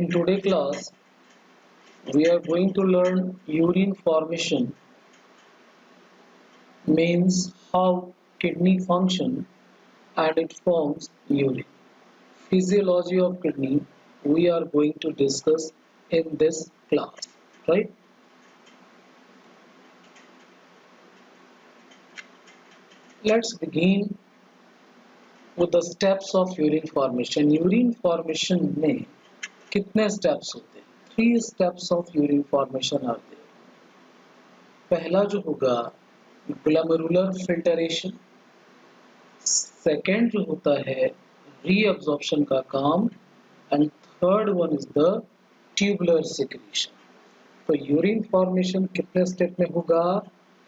In today's class, we are going to learn urine formation, means how kidney function and it forms urine. Physiology of kidney we are going to discuss in this class, right? Let's begin with the steps of urine formation. Urine formation में कितने steps होते हैं? 3 steps of urine formation are there. पहला जो होगा glomerular filtration, second जो होता है रीअब्जॉर्प्शन का काम, and third one is the tubular secretion. तो यूरिन फॉर्मेशन कितने स्टेप में होगा?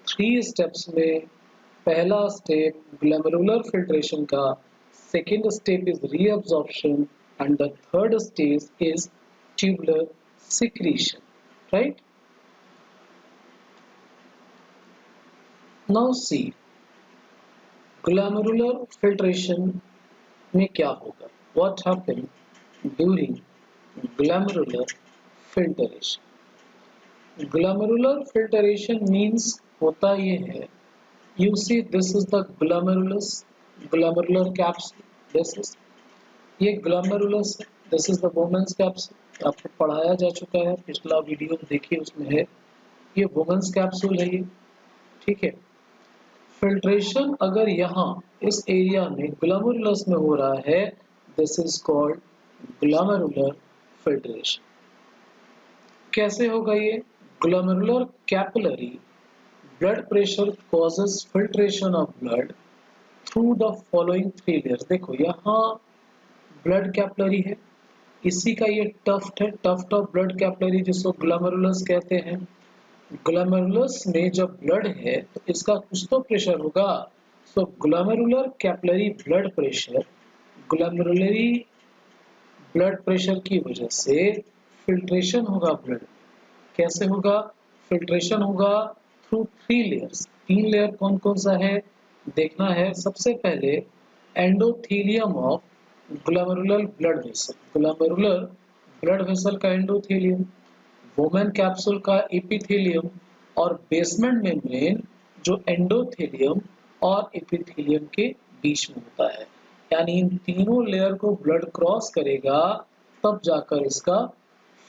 3 स्टेप्स में. पहला स्टेप ग्लोमेरुलर फिल्ट्रेशन का, second step is reabsorption and the third stage is tubular secretion, right? Now see glomerular filtration में क्या होगा? What happen during glomerular filtration? Glomerular filtration means होता ये है, you see this is the glomerular capsule, this is ये glomerulus है, this is the Bowman's capsule. आपको पढ़ाया जा चुका है, पिछला वीडियो देखिए उसमें है, ये Bowman's capsule है ये, ठीक है. फिल्ट्रेशन अगर यहाँ इस एरिया में ग्लोमेरुलस में हो रहा है, this is called glomerular filtration. कैसे होगा ये? Glomerular capillary blood pressure causes filtration of blood through the following 3 layers. देखो यहाँ ब्लड कैपिलरी है, इसी का ये टफ्ट है, टफ्ट ऑफ ब्लड कैपिलरी जिसको ग्लोमेरुलस कहते हैं. ग्लोमेरुलस में जब ब्लड है तो इसका कुछ तो प्रेशर होगा. So glomerular capillary blood pressure, glomerular blood pressure की वजह से फिल्ट्रेशन होगा ब्लड. कैसे होगा? फिल्ट्रेशन होगा थ्रू 3 लेयर्स. 3 लेयर कौन कौन सा है देखना है. सबसे पहले endothelium of glomerular blood vessel, glomerular blood vessel का एंडोथेलियम, वोमेन कैप्सूल का एपिथेलियम और बेसमेंट मेम्ब्रेन जो एंडोथेलियम और एपिथेलियम के बीच में होता है. यानी इन तीनों लेयर को ब्लड क्रॉस करेगा तब जाकर इसका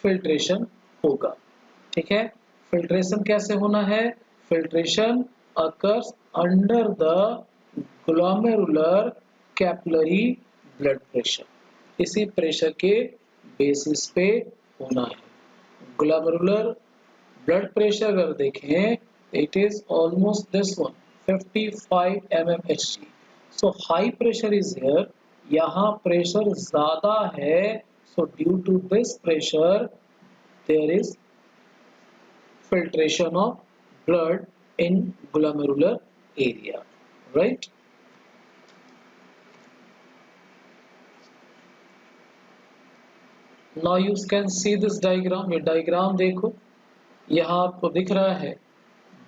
फिल्ट्रेशन होगा. ठीक है. फिल्ट्रेशन कैसे होना है? Filtration occurs under the glomerular capillary blood pressure. इसी प्रेशर के बेसिस पे होना है. ग्लोमेरुलर ब्लड प्रेशर अगर देखें, it is almost this one 55 mmHg. So high pressure is here, यहाँ प्रेशर ज्यादा है. So due to this pressure there is filtration of blood in glomerular area, right? Now you can see this diagram. ये diagram देखो, यहाँ आपको दिख रहा है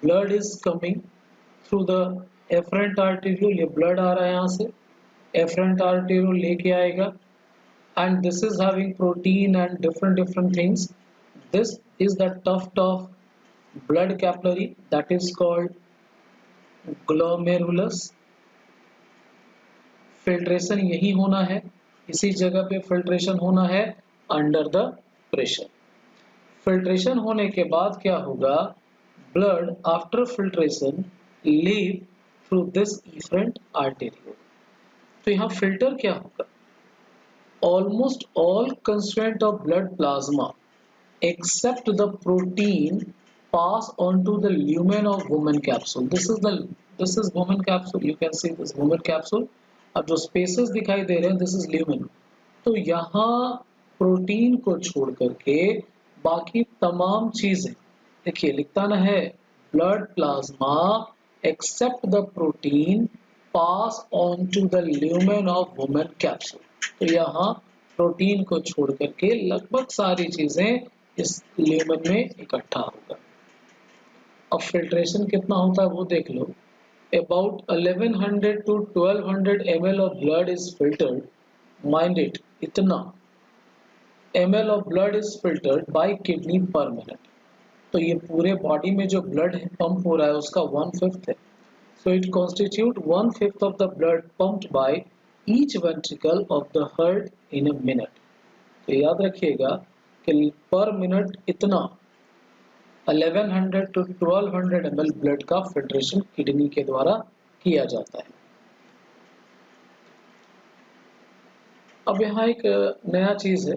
blood is coming through the afferent arteriole. ये ब्लड आ रहा है यहाँ से, एफरेंट आर्टेरियोल लेके आएगा, and this is having protein and different things. This is the tuft of blood capillary that is called glomerulus. Filtration यही होना है, इसी जगह पे फिल्ट्रेशन होना है अंडर द प्रेशर. फिल्ट्रेशन होने के बाद क्या होगा? Blood after filtration leave through this efferent arteriole. तो यहाँ फिल्टर क्या होगा? Almost all constituent of blood plasma except the protein pass on to the lumen of Bowman capsule. This is Bowman capsule. You can see this Bowman capsule. अब जो spaces दिखाई दे रहे हैं, this is lumen. तो यहाँ protein को छोड़ करके बाकी तमाम चीजें, देखिए लिखता ना है blood plasma except the protein pass on to the lumen of Bowman capsule. तो यहाँ प्रोटीन को छोड़ करके लगभग सारी चीजें इस ल्यूमेन में इकट्ठा होगा. अब फिल्ट्रेशन कितना होता है वो देख लो. About 1100 to 1200 ml of blood is filtered. Mind it, इतना ml of blood is filtered by kidney per minute. तो ये पूरे बॉडी में जो ब्लड पंप हो रहा है उसका 1/5 है. So it constitute 1/5 of the blood pumped by each ventricle of the heart in a minute. तो याद रखिएगा कि पर मिनट इतना 1100 to 1200 ml ब्लड का फिल्ट्रेशन किडनी के द्वारा किया जाता है. अब यहाँ एक नया चीज है,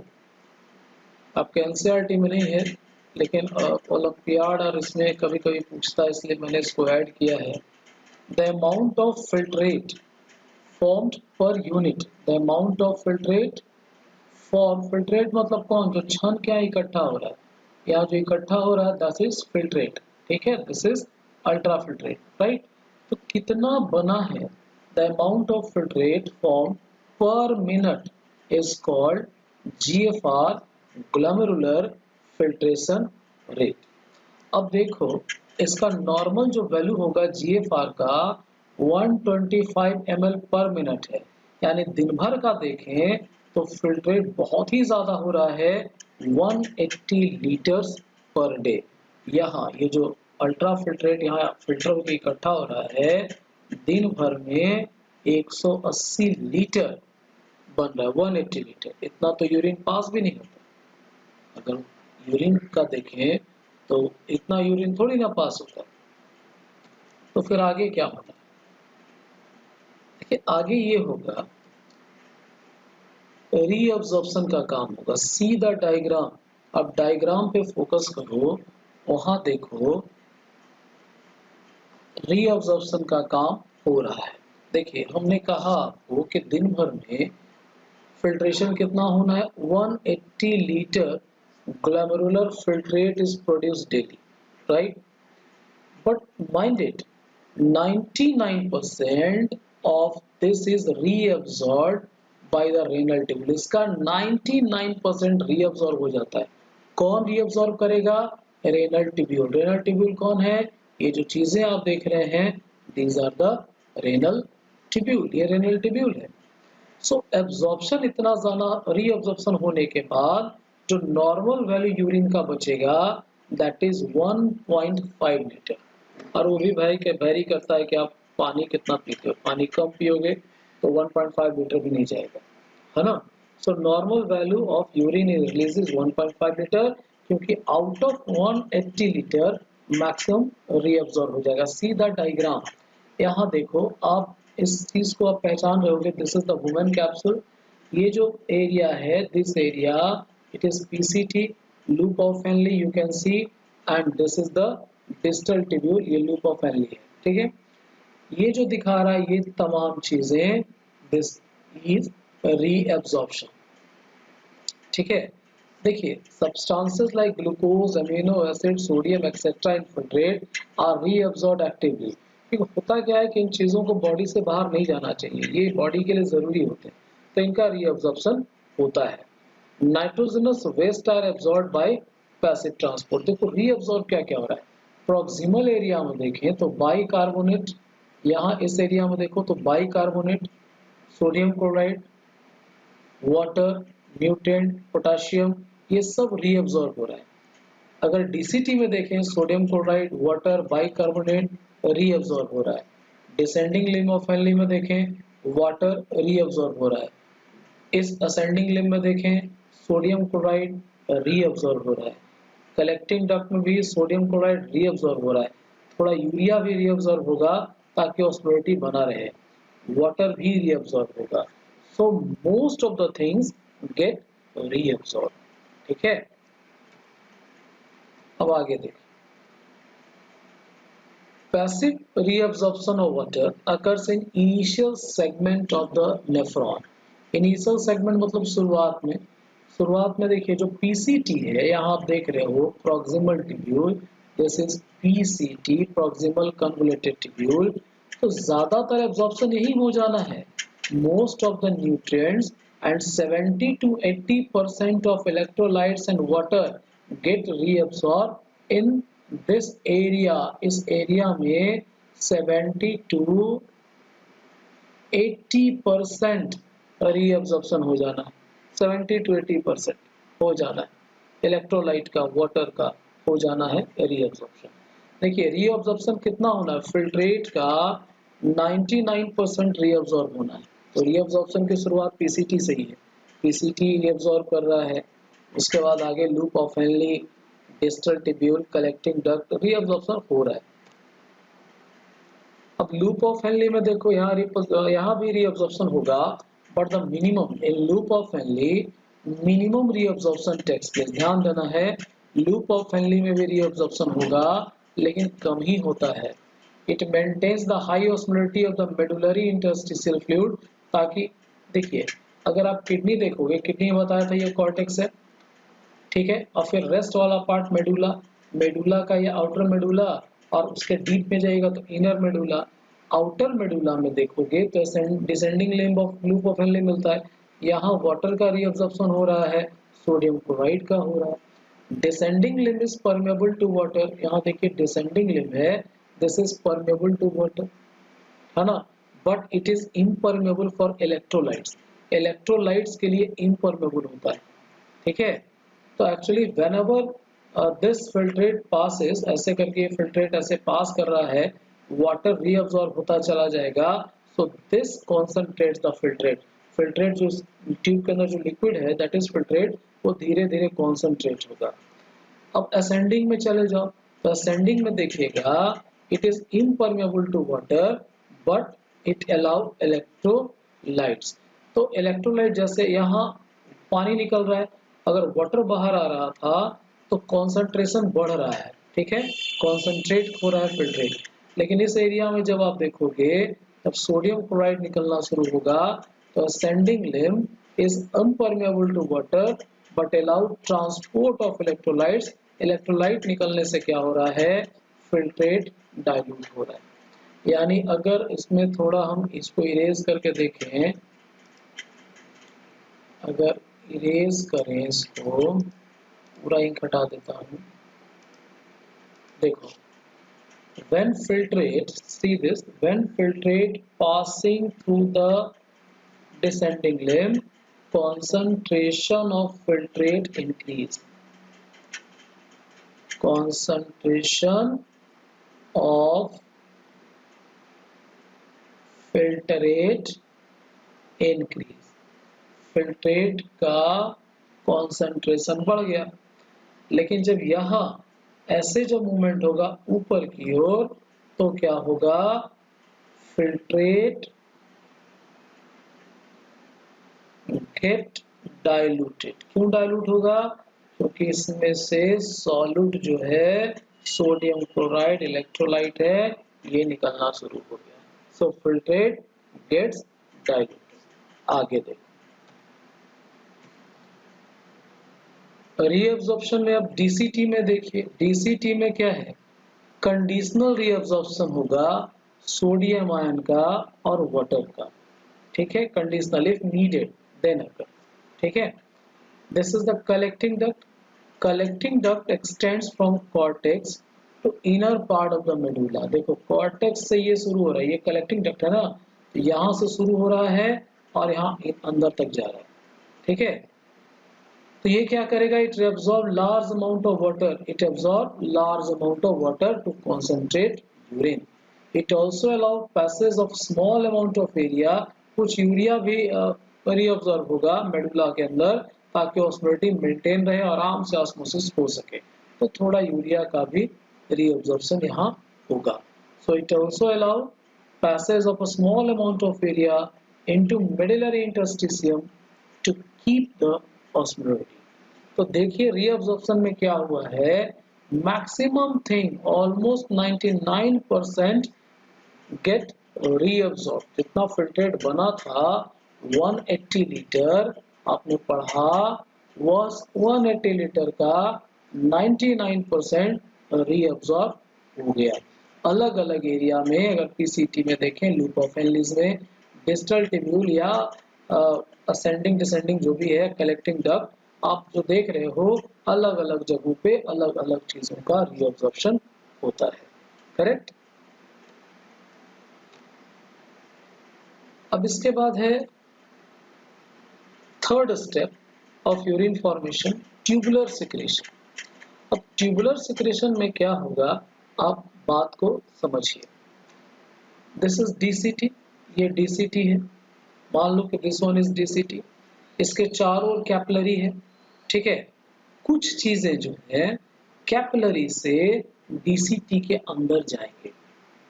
आपके एनसीईआरटी में नहीं है लेकिन ओलंपियाड और इसमें कभी कभी पूछता है, इसलिए मैंने इसको ऐड किया है. The amount of filtrate formed per unit, the amount of filtrate form, filtrate मतलब कौन, जो छन क्या इकट्ठा हो रहा है, यहाँ जो इकट्ठा हो रहा है दैट इज फिल्ट्रेट. ठीक है, this is ultra filtrate, right. तो कितना बना है, the amount of filtrate form पर minute is called GFR, glomerular filtration rate. अब देखो इसका नॉर्मल जो वैल्यू होगा जीएफआर का 125 ml पर मिनट है, यानी दिन भर का देखें तो फिल्ट्रेट बहुत ही ज्यादा हो रहा है 180 लीटर्स पर डे. यहाँ ये जो अल्ट्रा फिल्ट्रेट यहाँ फिल्टर होकर इकट्ठा हो रहा है दिन भर में 180 लीटर बन रहा है, 180 लीटर. इतना तो यूरिन पास भी नहीं होता. अगर यूरिन का देखें तो इतना यूरिन थोड़ी ना पास होता. तो फिर आगे क्या होता है, देखिए आगे ये होगा रीअब्जॉर्प्शन का काम होगा. सी द डायग्राम. अब डायग्राम पे फोकस करो, वहां देखो रीअब्जॉर्प्शन का काम हो रहा है. देखिए हमने कहा आपको कि दिन भर में फिल्ट्रेशन कितना होना है, 180 litre glomerular filtrate is produced daily, right? But mind it, 99% of this is reabsorbed by the renal tubule. इसका 99% reabsorb हो जाता है. कौन reabsorb करेगा, renal tubule. renal tubule कौन है, ये जो चीजें आप देख रहे हैं these are the renal tubule. ये renal tubule है. सो एब्जॉर्प्शन इतना ज्यादा रीअब्जॉर्प्शन होने के बाद जो नॉर्मल वैल्यू यूरिन का बचेगा दैट इज 1.5 लीटर. और वो भी वेरी करता है कि आप पानी कितना पीते हो. पानी कम पियोगे तो 1.5 लीटर भी नहीं जाएगा, है ना. So normal value of urine is release is 1.5 litre, क्योंकि out of 180 litre maximum reabsorb हो जाएगा. See the diagram. यहाँ देखो आप इस चीज को आप पहचान रहे होगे, this is the women capsule. ये जो एरिया है this area it is PCT, loop of finally you can C, and this is the distal tubule, ये लूप ऑफ फैनली है. ठीक है, ये जो दिखा रहा है ये तमाम चीजें दिस इज रीअब्जॉर्प्शन. ठीक है, देखिए substances like glucose, amino acid, sodium etcetera in filtrate are reabsorbed actively. होता क्या है कि इन चीजों को बॉडी से बाहर नहीं जाना चाहिए, ये बॉडी के लिए जरूरी होते हैं, तो इनका रीअब्जॉर्प्शन होता है. Nitrogenous waste are absorbed by passive transport. देखो रीअब्सॉर्ब क्या क्या हो रहा है, प्रॉक्सिमल एरिया में देखें तो बाइकार्बोनेट, यहाँ इस एरिया में देखो तो bicarbonate, sodium chloride, water, nutrient, potassium, ये सब रीअब्सॉर्ब हो रहा है. अगर डीसीटी में देखें sodium chloride, water, bicarbonate reabsorb हो रहा है. डिसेंडिंग लिम्ब ऑफ फैनली में देखें वाटर रीअब्सॉर्ब हो रहा है. इस असेंडिंग लिम्ब में देखें सोडियम क्लोराइड रीअब्सॉर्ब हो रहा है. कलेक्टिंग डक्ट में भी सोडियम क्लोराइड रीअब्सॉर्ब हो रहा है. थोड़ा यूरिया भी रीअब्सॉर्ब होगा ताकि ऑस्मोलिटी बना रहे. वाटर भी रीअब्सॉर्ब होगा. So most of the things get reabsorb. ठीक है, अब आगे देखिए. Passive reabsorption of water occurs in initial segment of the nephron. Initial segment मतलब शुरुआत में देखिए जो PCT है, यहाँ आप देख रहे हो proximal tubule, this is PCT, proximal convoluted tubule. तो ज्यादातर absorption यही हो जाना है. Most of the nutrients and 70 to 80% of electrolytes and water get reabsorbed in this area. इस एरिया में 70 to 80% रीअब्जॉर्प्शन हो जाना है. 70 to 80%. हो जाना है, इलेक्ट्रोलाइट का, वाटर का हो जाना है रीअब्जॉर्प्शन। देखिए रीअब्जॉर्प्शन कितना होना है, फिल्ट्रेट का 99% रीअब्जॉर्ब होना है। तो रीअब्जॉर्प्शन की शुरुआत पीसीटी से ही है, पीसीटी रीअब्जॉर्ब कर रहा है, उसके बाद आगे loop of Henley, distal tubule, collecting duct, reabsorption हो रहा है। अब लूप ऑफ हेनली में देखो यहाँ भी रीअब्जॉर्प्शन होगा, but the minimum in loop of Henle minimum reabsorption takes place. ध्यान देना है, लूप ऑफ हेनली में भी रीअब्जॉर्प्शन होगा लेकिन कम ही होता है। It maintains the high osmolality of the medullary interstitial fluid, ताकि देखिए अगर आप किडनी देखोगे, किडनी में बताया था ये कॉर्टेक्स है, ठीक है, और फिर रेस्ट वाला पार्ट मेडुला, मेडुला का ये आउटर मेडुला, और उसके डीप में जाएगा तो इनर मेडुला। आउटर मेडुला में देखोगे तो descending limb of loop of Henley मिलता है, यहाँ वाटर का रीअब्जॉर्प्शन हो रहा है, सोडियम क्लोराइड का हो रहा है। Descending limb is permeable to water, यहाँ देखिए डिसेंडिंग लिम्ब है, this is permeable to water, है ना, but it is impermeable for electrolytes, electrolytes के लिए इम्परमेबल होता है, ठीक है। तो actually whenever this filtrate passes, ऐसे करके ये फिल्ट्रेट ऐसे पास कर रहा है, वाटर रीअब्सॉर्ब होता चला जाएगा, so this concentrates the filtrate, filtrate जो ट्यूब के अंदर जो लिक्विड है दैट इज फिल्ट्रेट, वो धीरे धीरे कॉन्सेंट्रेट होगा। अब असेंडिंग में चले जाओ, तो असेंडिंग में देखिएगा it is impermeable to water but it allow electrolytes. तो इलेक्ट्रोलाइट जैसे यहाँ पानी निकल रहा है, अगर वाटर बाहर आ रहा था तो कॉन्सेंट्रेशन बढ़ रहा है, ठीक है, कॉन्सेंट्रेट हो रहा है फिल्ट्रेट। लेकिन इस एरिया में जब आप देखोगे तब सोडियम क्लोराइड निकलना शुरू होगा, तो ascending limb is unpermeable to water but allow transport of electrolytes, electrolyte निकलने से क्या हो रहा है, फिल्ट्रेट डाइल्यूट हो रहा है। यानी अगर इसमें थोड़ा हम इसको इरेज करके देखें, अगर इरेज करें इसको, पूरा इंक हटा देता हूँ, देखो when filtrate, see this, when filtrate passing through the descending limb, concentration of filtrate increase, concentration of filtrate increase, filtrate का कॉन्सेंट्रेशन बढ़ गया। लेकिन जब यहाँ ऐसे जो मूवमेंट होगा ऊपर की ओर, तो क्या होगा, फिल्ट्रेट गेट डाइल्यूटेड। क्यों डाइल्यूट होगा, क्योंकि इसमें से सॉल्यूट जो है सोडियम क्लोराइड इलेक्ट्रोलाइट है, ये निकलना शुरू हो गया, सो फिल्ट्रेट गेट्स डाइल्यूटेड। आगे देखो रीअब्जॉर्प्शन में, अब डीसीटी में देखिए, डीसीटी में क्या है, कंडीशनल रीअब्जॉर्प्शन होगा सोडियम आयन का और वाटर का, ठीक है, कंडीशनल, इफ नीडेड देन अगर, ठीक है। This is the collecting duct, collecting duct extends from cortex to inner part of the medulla. देखो कॉर्टेक्स से ये शुरू हो रहा है, ये कलेक्टिंग डक्ट है ना, तो यहाँ से शुरू हो रहा है और यहाँ अंदर तक जा रहा है, ठीक है। तो ये क्या करेगा, it absorb large amount of water, it absorb large amount of water to concentrate urine. It also allow passage of small amount of urea, कुछ यूरिया भी रीअब्जॉर्ब होगा मेडुला के अंदर, ताकि ऑस्मोलिटी मेंटेन रहे, आराम से ऑस्मोसिस हो सके, तो थोड़ा यूरिया का भी रीअब्जॉर्प्शन यहाँ होगा। So it also allow passage of a small amount of urea into medullary interstitium to keep the osmolality. तो देखिए रीअब्जॉर्प्शन में क्या हुआ है, maximum thing almost 99% get reabsorb. जितना फिल्ट्रेट बना था 180 लीटर, आपने पढ़ा, वह 180 लीटर का 99% रीअब्सॉर्ब हो गया। अलग अलग एरिया में अगर पीसीटी में देखें, लूप ऑफ हेनलीज में डिस्टल ट्यूब्यूल या असेंडिंग डिसेंडिंग जो भी है कलेक्टिंग डक्ट, आप जो देख रहे हो अलग अलग जगहों पे अलग अलग चीजों का रीअब्जॉर्प्शन होता है, करेक्ट। अब इसके बाद है third step, of urine formation, tubular secretion. अब ट्यूबुलर सिक्रेशन में क्या होगा, आप बात को समझिए। दिस इज डीसीटी, ये डीसीटी है, मान लो कि दिस वन इज डीसीटी, इसके चारों ओर कैपिलरी है, ठीक है। कुछ चीजें जो है कैपिलरी से डीसीटी के अंदर जाएंगे,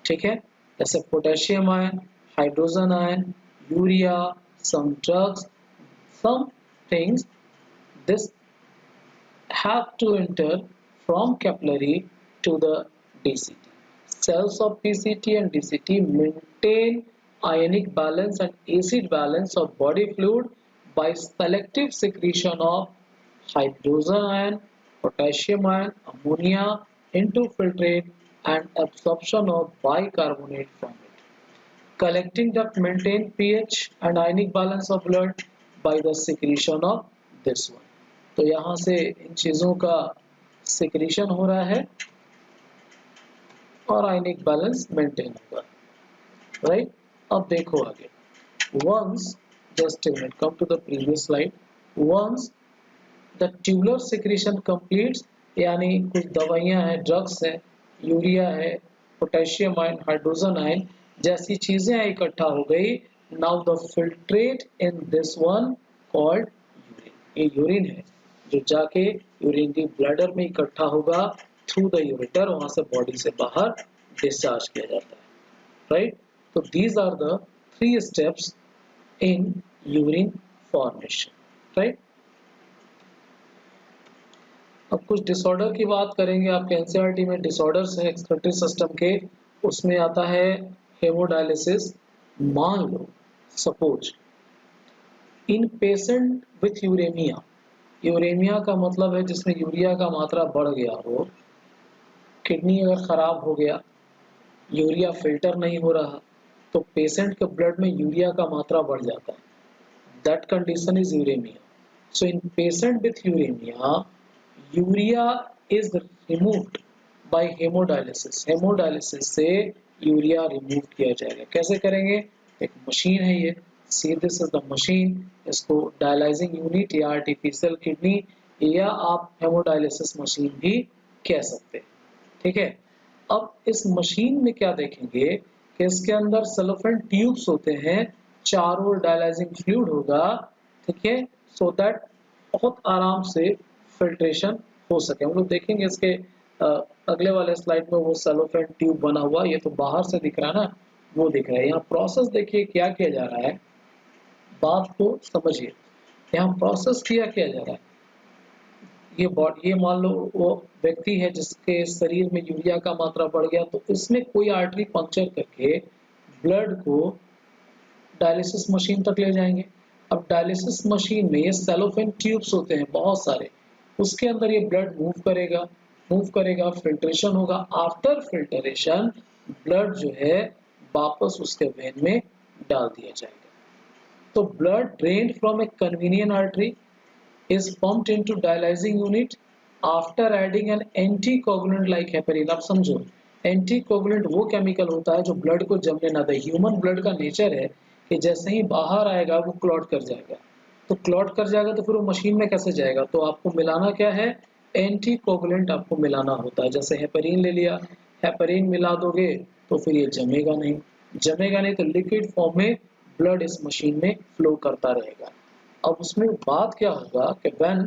ठीक है, जैसे potassium ion, hydrogen ion, urea, some drugs, some things this have to enter from capillary to the DCT. Cells of PCT and DCT maintain ionic balance and acid balance of body fluid by selective secretion of hydrogen ion, potassium ion, ammonia into filtrate and absorption of bicarbonate from it. Collecting duct maintain pH and ionic balance of blood by the secretion of this one. तो यहाँ से इन चीजों का secretion हो रहा है और ionic balance maintain होगा, right? अब देखो आगे, once just a minute, come to the previous slide. Once the tubular secretion completes, यानी कुछ दवाइयाँ हैं, ड्रग्स हैं, यूरिया है, पोटेशियम आयन, हाइड्रोजन आयन जैसी चीजें इकट्ठा हो गई, now the filtrate in this one called urine, ये यूरिन है जो जाके यूरिन की ब्लैडर में इकट्ठा होगा थ्रू द यूरेटर, वहां से बॉडी से बाहर डिस्चार्ज किया जाता है, राइट। तो these are the 3 steps in urine formation, right. अब कुछ डिसऑर्डर की बात करेंगे, आपके एनसीईआरटी में डिसऑर्डर्स है एक्सक्रीटरी सिस्टम के, उसमें आता है हेमोडायलिसिस। मान लो suppose in patient with uraemia, uraemia का मतलब है जिसमें यूरिया का मात्रा बढ़ गया हो, किडनी अगर खराब हो गया, यूरिया फिल्टर नहीं हो रहा, तो पेशेंट के ब्लड में यूरिया का मात्रा बढ़ जाता है, that condition is uremia. So in patient with uremia, urea is removed by hemodialysis, hemodialysis से यूरिया रिमूव किया जाएगा। कैसे करेंगे, एक मशीन है ये, see this is the machine, इसको डायलाइजिंग यूनिट या आर्टिफिशियल किडनी या आप हेमोडायलिसिस मशीन भी कह सकते हैं, ठीक है। अब इस मशीन में क्या देखेंगे कि इसके अंदर सेलोफेन ट्यूब्स होते हैं, चारों ओर डायलाइजिंग फ्लूइड होगा, ठीक है, सो दैट बहुत आराम से फिल्ट्रेशन हो सके। हम लोग देखेंगे इसके अगले वाले स्लाइड में वो सेलोफेन ट्यूब बना हुआ, ये तो बाहर से दिख रहा है ना, वो दिख रहा है। यहाँ प्रोसेस देखिए क्या किया जा रहा है, बात को समझिए। यहाँ प्रोसेस क्या किया जा रहा है, ये मान लो वो व्यक्ति है जिसके शरीर में यूरिया का मात्रा बढ़ गया, तो इसमें कोई आर्टरी पंक्चर करके ब्लड को डायलिसिस मशीन तक ले जाएंगे। अब डायलिसिस मशीन में ये सेलोफेन ट्यूब्स होते हैं बहुत सारे, उसके अंदर ये ब्लड मूव करेगा, फिल्ट्रेशन होगा। आफ्टर फिल्ट्रेशन ब्लड जो है वापस उसके वेन में डाल दिया जाएगा। तो blood drained from A convenient artery is pumped into dialyzing unit after adding an anticoagulant like heparin। अब समझो, एंटीकोगुलेंट वो केमिकल होता है जो ब्लड को जमने ना दे। ह्यूमन ब्लड का नेचर है कि जैसे ही बाहर आएगा वो क्लॉट कर जाएगा, तो क्लॉट कर जाएगा तो फिर वो मशीन में कैसे जाएगा, तो आपको मिलाना क्या है, एंटीकोगुलेंट आपको मिलाना होता है। जैसे हेपरीन ले लिया, हेपरीन मिला दोगे तो फिर ये जमेगा नहीं तो लिक्विड फॉर्म में ब्लड इस मशीन में फ्लो करता रहेगा। अब उसमें बात क्या होगा कि when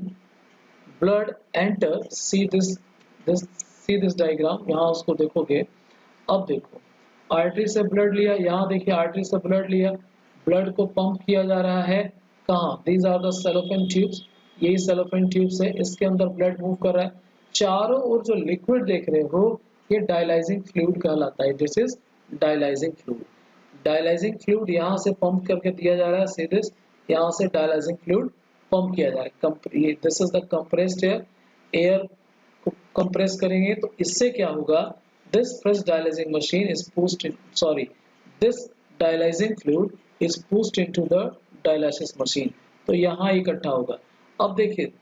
blood enter, see this diagram, यहाँ उसको देखोगे। अब देखो आर्टरी से ब्लड लिया, यहाँ देखिए आर्टरी से ब्लड लिया, ब्लड को पंप किया जा रहा है कहाँ, these are the cellophane tubes, यही सेलोफेन ट्यूब्स है, इसके अंदर ब्लड मूव कर रहा है। चारों ओर जो लिक्विड देख रहे हो ये डायलाइजिंग फ्लूइड कहलाता है, this is dialysing fluid. Dialysing fluid यहाँ से पंप करके दिया जा रहा है, सी दिस, यहाँ से डायलाइजिंग फ्लूइड पंप किया जा रहा है। This is the compressed air, air को कंप्रेस करेंगे तो इससे क्या होगा, this fresh dialysing machine is pushed, this dialysing fluid is pushed into the dialysis machine, तो यहाँ इकट्ठा होगा। अब देखिए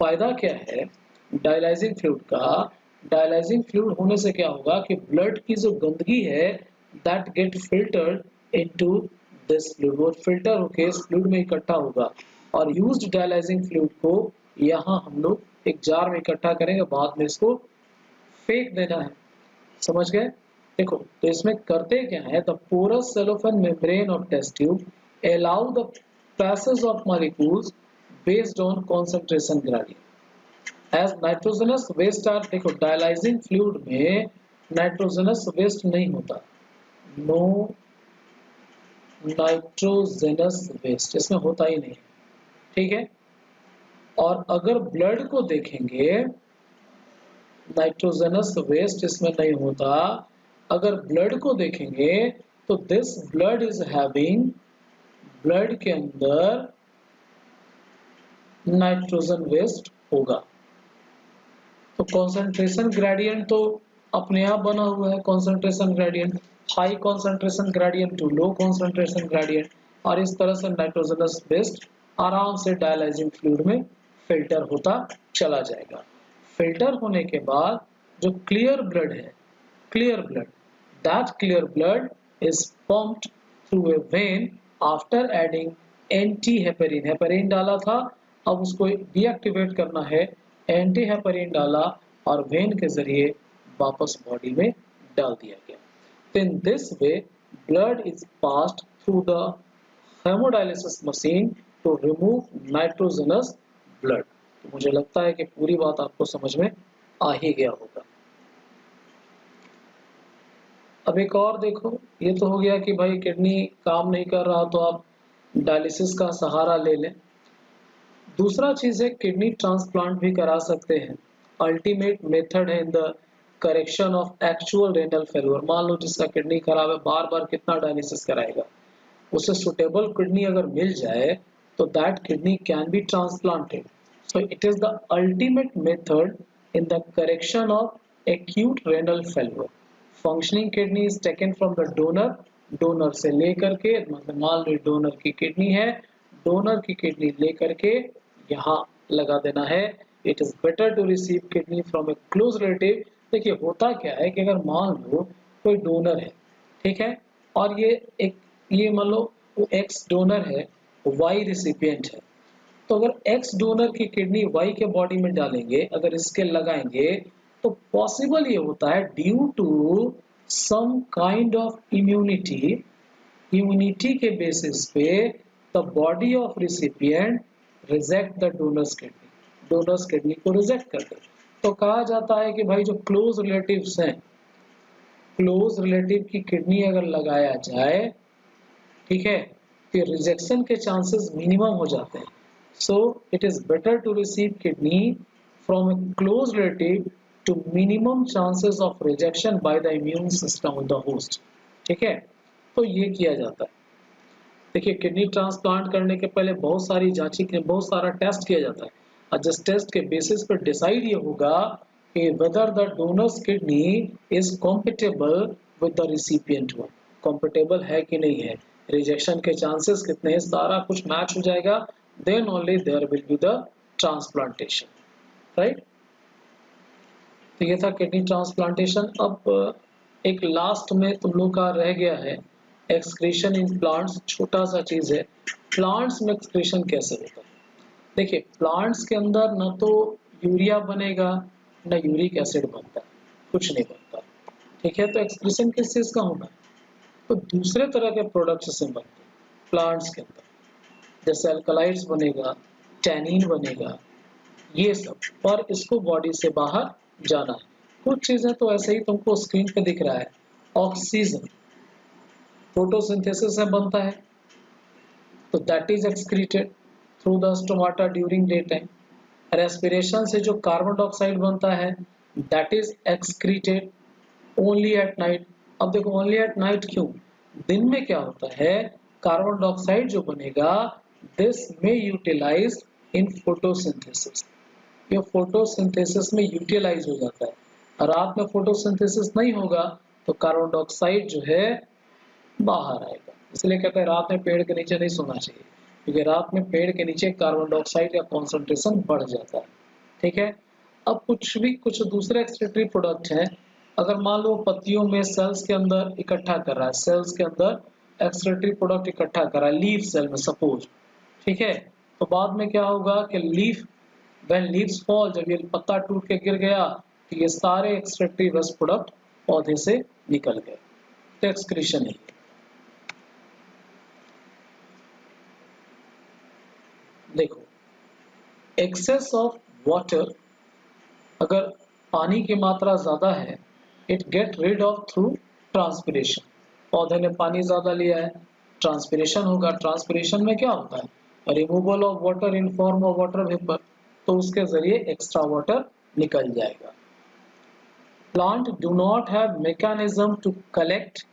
फायदा क्या है डायलाइजिंग फ्लूइड का, डायलाइजिंग फ्लूइड होने से क्या होगा कि ब्लड की जो गंदगी है that get filtered into this fluid, वो फिल्टर होके इस फ्लूइड में इकट्ठा होगा। और यूज्ड डायलाइजिंग फ्लूइड को यहाँ हम लोग एक जार में इकट्ठा करेंगे, बाद में इसको फेंक देना है। समझ गए? देखो तो इसमें करते क्या है, the porous cellophane membrane of test tube allow the passage of molecules based on concentration gradient as nitrogenous waste are. देखो डायलाइजिंग फ्लूइड में नाइट्रोजनस वेस्ट नहीं होता, नो नाइट्रोजनस वेस्ट इसमें होता ही नहीं, ठीक है। और अगर ब्लड को देखेंगे, नाइट्रोजनस वेस्ट इसमें नहीं होता। अगर ब्लड को देखेंगे तो this blood is having, blood के अंदर नाइट्रोजन वेस्ट होगा। तो कंसंट्रेशन ग्रेडियंट तो अपने आप बना हुआ है, concentration gradient high concentration gradient to low concentration gradient, और इस तरह से नाइट्रोजनस वेस्ट आराम से डायलाइजिंग फ्लूइड में फिल्टर होता चला जाएगा। फिल्टर होने के बाद जो क्लियर ब्लड है, clear blood, that clear blood is pumped through a when after adding anti heparin. Heparin डाला था, अब उसको डीएक्टिवेट करना है, एंटी हेपेरिन डाला और वेन के जरिए वापस बॉडी में डाल दिया गया। तो in this way blood is passed through the hemodialysis machine to remove nitrogenous blood. तो मुझे लगता है कि पूरी बात आपको समझ में आ ही गया होगा। अब एक और देखो, ये तो हो गया कि भाई किडनी काम नहीं कर रहा तो आप डायलिसिस का सहारा ले लें। दूसरा चीज है किडनी ट्रांसप्लांट भी करा सकते हैं। अल्टीमेट मेथड है in the correction of actual renal failure. मान लो जिसका किडनी खराब है, बार बार कितना डायलिसिस कराएगा, उसे सुटेबल किडनी अगर मिल जाए तो that kidney can be transplanted. So it is the ultimate method in the correction of acute renal failure. Functioning kidney is taken from the donor, donor से लेकर के, मतलब मान लो डोनर की किडनी है, डोनर की किडनी लेकर के यहाँ लगा देना है। It is better to receive kidney from a close relative. देखिए होता क्या है कि अगर मान लो कोई डोनर है, ठीक है, और ये मान लो एक्स डोनर है, वाई रिसिपिएंट है, तो अगर एक्स डोनर की किडनी वाई के बॉडी में डालेंगे, अगर इसके लगाएंगे, तो पॉसिबल ये होता है due to some kind of immunity, immunity के बेसिस पे the body of recipient reject the donor's kidney, donor's kidney को रिजेक्ट कर दे। तो कहा जाता है कि भाई जो क्लोज रिलेटिव्स हैं, क्लोज रिलेटिव की किडनी अगर लगाया जाए, ठीक है, तो रिजेक्शन के चांसेस मिनिमम हो जाते हैं। So it is better to receive kidney from a close relative to minimum chances of rejection by the immune system of the host। ठीक है, तो ये किया जाता है। देखिए किडनी ट्रांसप्लांट करने के पहले बहुत सारी जांचें, बहुत सारा टेस्ट किया जाता है, और जिस टेस्ट के बेसिस पर डिसाइड ये होगा कि whether the donor's kidney is compatible with the recipient one, compatible है कि नहीं है, रिजेक्शन के चांसेस कितने हैं, सारा कुछ मैच हो जाएगा, then only there will be the transplantation, right? तो ये था किडनी ट्रांसप्लांटेशन। अब एक लास्ट में तुम लोग का रह गया है एक्सक्रीशन इन प्लांट्स। छोटा सा चीज है, प्लांट्स में एक्सक्रीशन कैसे होता है। देखिए प्लांट्स के अंदर न तो यूरिया बनेगा न यूरिक एसिड बनता है, कुछ नहीं बनता, ठीक है। तो एक्सक्रीशन किस चीज का होगा, तो दूसरे तरह के प्रोडक्ट्स से बनते हैं प्लांट्स के अंदर, जैसे अल्कलाइड्स बनेगा, टैनिन बनेगा, ये सब, और इसको बॉडी से बाहर जाना है। कुछ चीजें तो ऐसे ही तुमको स्क्रीन पे दिख रहा है, ऑक्सीजन फोटोसिंथेसिस से बनता है, तो that is excreted through the stomata during day time. Respiration से जो कार्बन डाइऑक्साइड बनता है that is excreted only at night. अब देखो ओनली एट नाइट क्यों, दिन में क्या होता है, कार्बन डाइऑक्साइड जो बनेगा this may utilize in photosynthesis, ये फोटोसिंथेसिस में यूटिलाइज हो जाता है। रात में फोटोसिंथेसिस नहीं होगा तो कार्बन डाइऑक्साइड जो है बाहर आएगा, इसलिए कहते हैं रात में पेड़ के नीचे नहीं सोना चाहिए, क्योंकि रात में पेड़ के नीचे कार्बन डाइऑक्साइड का कॉन्सेंट्रेशन बढ़ जाता है, ठीक है। अब कुछ दूसरे एक्सक्रीटरी प्रोडक्ट हैं, अगर मान लो पत्तियों में सेल्स के अंदर इकट्ठा कर रहा है, सेल्स के अंदर एक्सक्रीटरी प्रोडक्ट इकट्ठा कर रहा है, लीफ सेल में सपोज, ठीक है, तो बाद में क्या होगा कि लीफ, व्हेन लीव्स फॉल, जब ये पत्ता टूट के गिर गया तो ये सारे एक्सक्रीटरी वेस्ट प्रोडक्ट पौधे से निकल गए। तो एक्सक्रीशन है। देखो, एक्सेस ऑफ वाटर, अगर पानी की मात्रा ज्यादा है, it get rid of through transpiration. पौधे ने पानी ज्यादा लिया है, ट्रांसपिरेशन होगा। ट्रांसपिरेशन में क्या होता है? Removal of water in form of water vapour, तो उसके जरिए एक्स्ट्रा वाटर निकल जाएगा। Plant do not have mechanism to collect,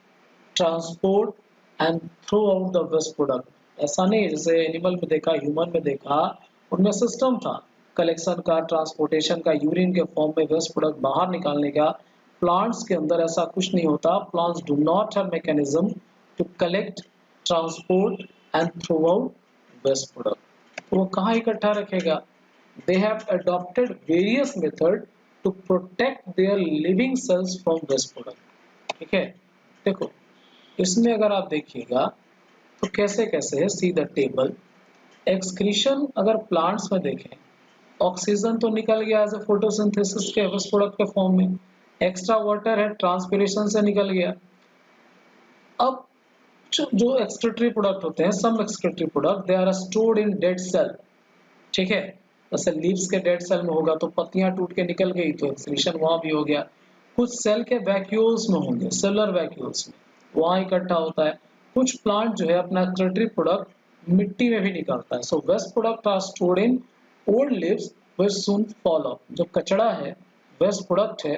transport and throw out the waste product. ऐसा नहीं जैसे एनिमल में देखा, ह्यूमन में देखा, उनमें सिस्टम था कलेक्शन का, ट्रांसपोर्टेशन का, यूरिन के फॉर्म में वेस्ट प्रोडक्ट बाहर निकालने का। प्लांट्स के अंदर ऐसा कुछ नहीं होता। Plants do not have mechanism to collect, transport and throw out waste product. तो वो कहाँ इकट्ठा रखेगा? They have adopted various method to protect their living cells from waste product. ठीक है, देखो इसमें अगर आप देखिएगा तो कैसे कैसे है, सी द टेबल। एक्सक्रीशन अगर प्लांट्स में देखें, ऑक्सीजन तो निकल गया एज ए फोटोसिंथेसिस के वेस्ट प्रोडक्ट के फॉर्म में, एक्स्ट्रा वाटर है, ट्रांसपिरेशन से निकल गया। अब जो एक्सक्रीटरी प्रोडक्ट होते हैं, some excretory product they are stored in dead cell. ठीक है, जैसे लीव्स के डेड सेल में होगा तो पत्तियां टूट के निकल गई तो एक्सक्रीशन वहां भी हो गया। कुछ सेल के वैक्यूल्स में होंगे, सेलुलर वैक्यूल्स में, वहां इकट्ठा होता है। कुछ प्लांट जो है अपना एक्सक्रीटरी प्रोडक्ट मिट्टी में भी निकालता है। So waste product are stored in old leaves which soon fall off. जो कचड़ा है, वेस्ट प्रोडक्ट है,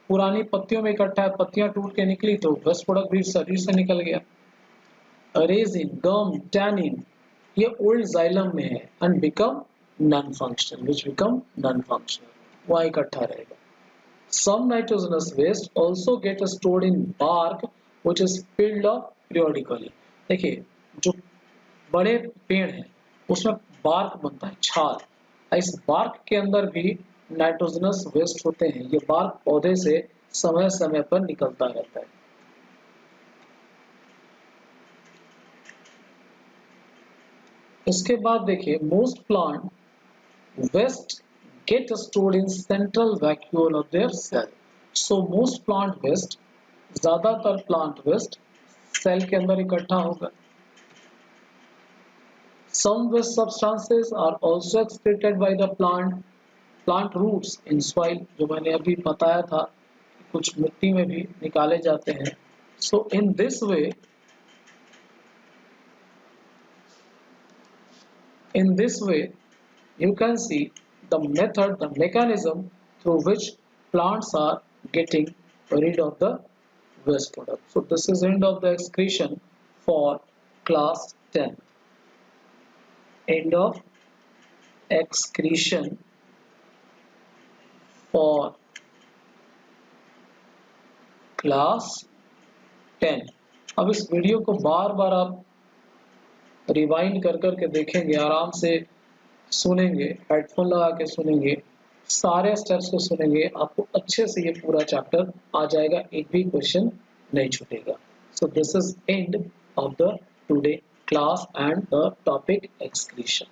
पुरानी पत्तियों में इकट्ठा है, पत्तियां टूट के निकली तो वेस्ट प्रोडक्ट भी शरीर से निकल गया। रेजिन, गम, टैनिन, ये ओल्ड जाइलम में है and become non functional, which become non functional, वहां इकट्ठा रहेगा। Some nitrogenous waste also get stored in bark which is peeled off periodically। देखिए, जो बड़े पेड़ हैं उसमें बार्क बनता है, छाल। इस बार्क के अंदर भी नाइट्रोजनस वेस्ट होते हैं। ये बार्क पौधे से समय समय पर निकलता रहता है। इसके बाद देखिए, most plant waste get stored in central vacuole of their cell। So most plant waste, ज्यादातर plant waste सेल के अंदर इकट्ठा होगा। Some waste substances are also excreted by the plant roots in soil, जो मैंने अभी बताया था कुछ मिट्टी में भी निकाले जाते हैं। So in this way you can see the method, the mechanism through which plants are getting rid of the waste product. So this is end of the excretion for class 10. End of excretion for class 10। अब इस video को बार बार आप rewind कर करके देखेंगे, आराम से सुनेंगे, हेडफोन लगा के सुनेंगे, सारे स्टेप्स को सुनेंगे, आपको अच्छे से ये पूरा चैप्टर आ जाएगा, एक भी क्वेश्चन नहीं छूटेगा। So this is end of the today class and the topic excretion.